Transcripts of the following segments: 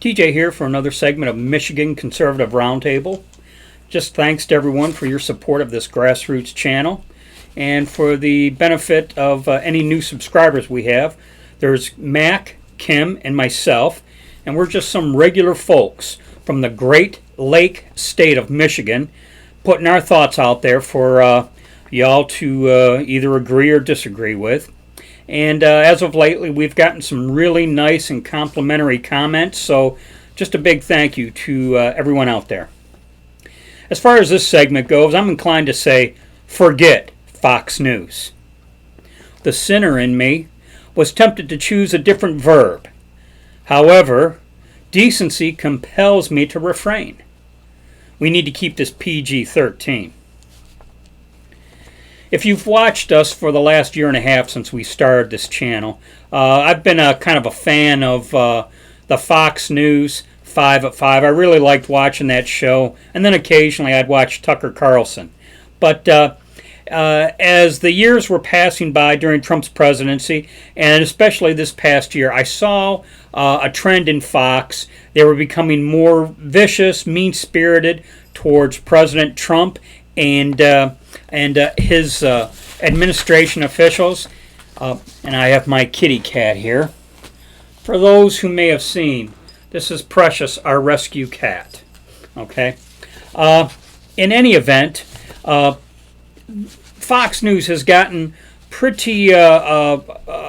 TJ here for another segment of Michigan Conservative Roundtable. Just thanks to everyone for your support of this grassroots channel. And for the benefit of any new subscribers we have, there's Mac, Kim, and myself, and we're just some regular folks from the Great Lake state of Michigan, putting our thoughts out there for y'all to either agree or disagree with. And as of lately, we've gotten some really nice and complimentary comments, so just a big thank you to everyone out there. As far as this segment goes, I'm inclined to say, forget Fox News. The sinner in me was tempted to choose a different verb. However, decency compels me to refrain. We need to keep this PG-13. If you've watched us for the last year and a half since we started this channel, I've been kind of a fan of the Fox News 5 at 5. I really liked watching that show, and then occasionally I'd watch Tucker Carlson. But as the years were passing by during Trump's presidency, and especially this past year, I saw a trend in Fox. They were becoming more vicious, mean-spirited towards President Trump and his administration officials. And I have my kitty cat here. For those who may have seen, this is Precious, our rescue cat. Okay. In any event, Fox News has gotten pretty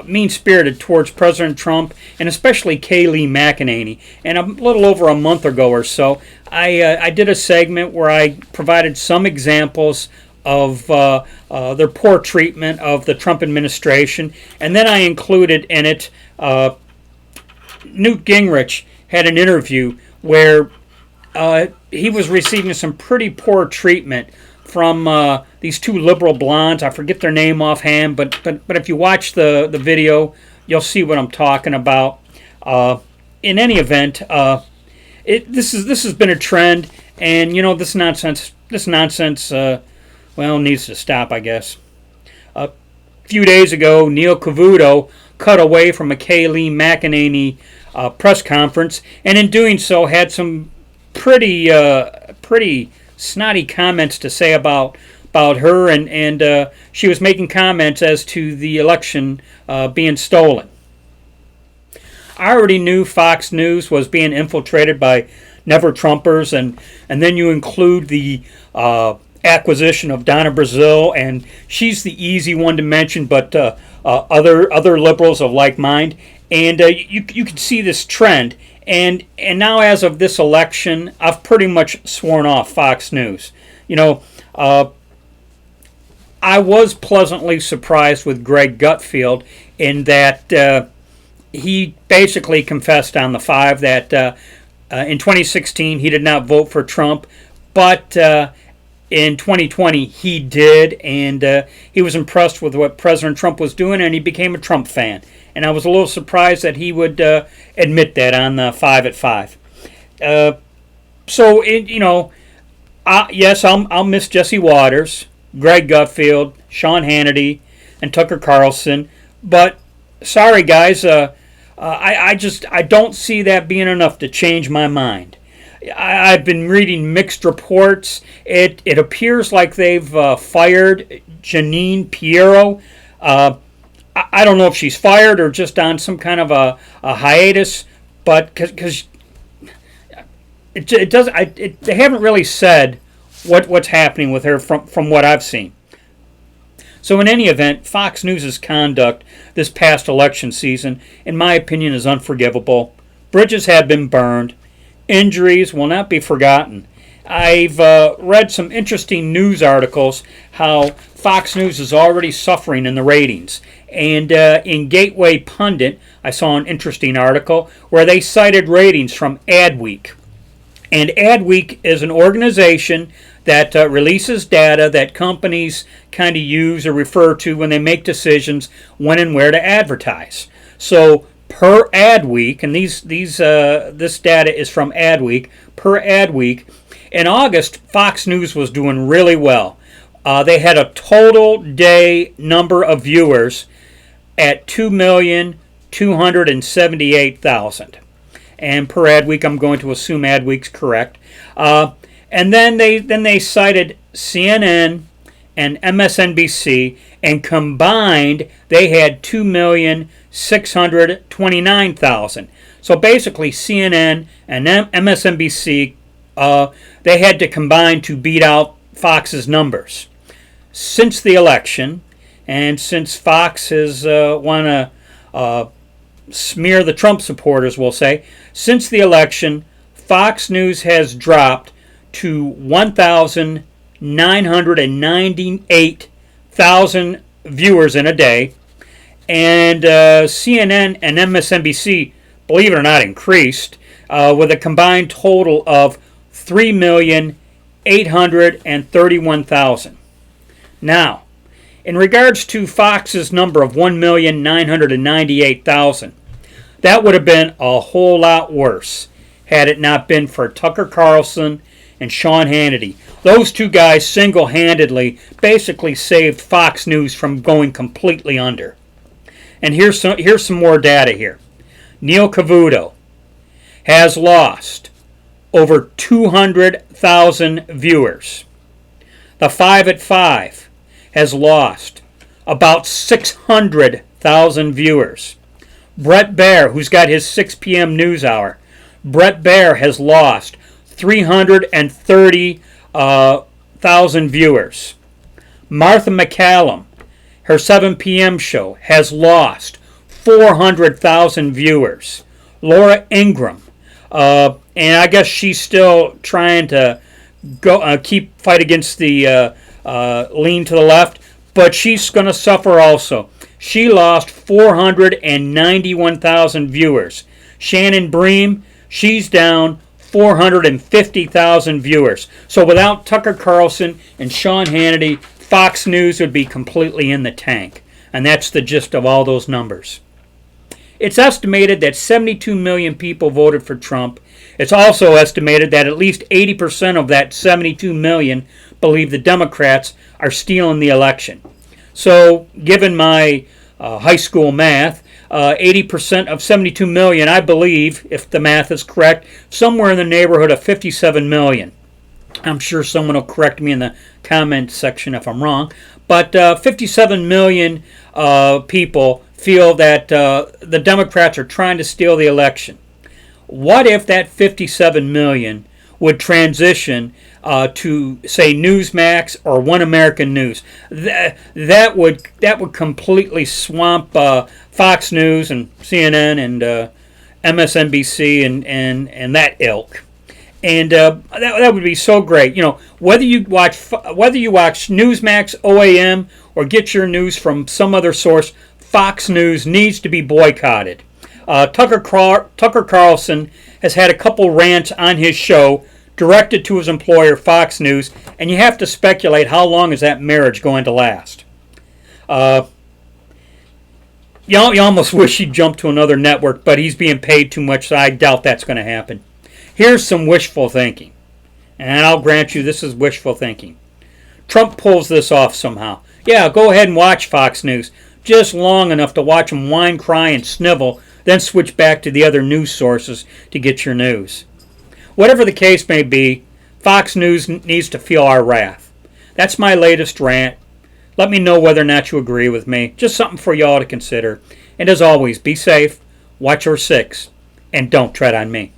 mean-spirited towards President Trump, and especially Kayleigh McEnany. And a little over a month ago or so, I did a segment where I provided some examples of their poor treatment of the Trump administration, and then I included in it Newt Gingrich had an interview where he was receiving some pretty poor treatment from these two liberal blondes. I forget their name offhand, but if you watch the video, you'll see what I'm talking about. In any event, this has been a trend, and you know this nonsense needs to stop, I guess. A few days ago, Neil Cavuto cut away from a Kayleigh McEnany press conference, and in doing so had some pretty snotty comments to say about her, and she was making comments as to the election being stolen. I already knew Fox News was being infiltrated by never-Trumpers, and then you include the acquisition of Donna Brazile, and she's the easy one to mention, but other liberals of like mind, and you can see this trend. And now, as of this election, I've pretty much sworn off Fox News. You know, I was pleasantly surprised with Greg Gutfeld in that he basically confessed on the 5 that in 2016 he did not vote for Trump, but in 2020 he did, and he was impressed with what President Trump was doing, and he became a Trump fan. And I was a little surprised that he would admit that on the 5 at 5. Yes, I'll miss Jesse Waters, Greg Gutfeld, Sean Hannity, and Tucker Carlson. But sorry, guys, I don't see that being enough to change my mind. I've been reading mixed reports. It appears like they've fired Janine Pirro. I don't know if she's fired or just on some kind of a hiatus, but because they haven't really said what's happening with her from what I've seen. So in any event, Fox News' conduct this past election season, in my opinion, is unforgivable. Bridges have been burned. Injuries will not be forgotten. I've read some interesting news articles how Fox News is already suffering in the ratings. And in Gateway Pundit, I saw an interesting article where they cited ratings from Adweek. And Adweek is an organization that releases data that companies kind of use or refer to when they make decisions when and where to advertise. So per Adweek, and this data is from Adweek, per Adweek, in August, Fox News was doing really well. They had a total day number of viewers at 2,278,000. and per ad week, I'm going to assume ad week's correct. And then they cited CNN and MSNBC, and combined they had 2,629,000. So basically, CNN and MSNBC, they had to combine to beat out Fox's numbers. Since the election, and since Fox has want to smear the Trump supporters, we'll say, since the election, Fox News has dropped to 1,998,000 viewers in a day, and CNN and MSNBC, believe it or not, increased with a combined total of 3,831,000. Now, in regards to Fox's number of 1,998,000, that would have been a whole lot worse had it not been for Tucker Carlson and Sean Hannity. Those two guys single-handedly basically saved Fox News from going completely under. And here's some more data here. Neil Cavuto has lost over 200,000 viewers. The 5 at 5 has lost about 600,000 viewers. Brett Baer, who's got his 6 p.m. news hour, Brett Baer has lost 330,000 viewers. Martha McCallum, her 7 p.m. show, has lost 400,000 viewers. Laura Ingraham, and I guess she's still trying to fight against the lean to the left, but she's going to suffer also. She lost 491,000 viewers. Shannon Bream, she's down 450,000 viewers. So without Tucker Carlson and Sean Hannity, Fox News would be completely in the tank. And that's the gist of all those numbers. It's estimated that 72 million people voted for Trump. It's also estimated that at least 80% of that 72 million believe the Democrats are stealing the election. So, given my high school math, 80% of 72 million, I believe, if the math is correct, somewhere in the neighborhood of 57 million. I'm sure someone will correct me in the comment section if I'm wrong. But 57 million people feel that the Democrats are trying to steal the election. What if that 57 million would transition to, say, Newsmax or One American News? That would completely swamp Fox News and CNN and MSNBC and that ilk. And that would be so great. You know, whether you watch Newsmax, OAM, or get your news from some other source, Fox News needs to be boycotted. Tucker Carlson has had a couple rants on his show directed to his employer, Fox News, and you have to speculate how long is that marriage going to last. You almost wish he'd jump to another network, but he's being paid too much, so I doubt that's going to happen. Here's some wishful thinking, and I'll grant you this is wishful thinking. Trump pulls this off somehow. Yeah, go ahead and watch Fox News, just long enough to watch him whine, cry, and snivel, then switch back to the other news sources to get your news. Whatever the case may be, Fox News needs to feel our wrath. That's my latest rant. Let me know whether or not you agree with me. Just something for y'all to consider. And as always, be safe, watch your six, and don't tread on me.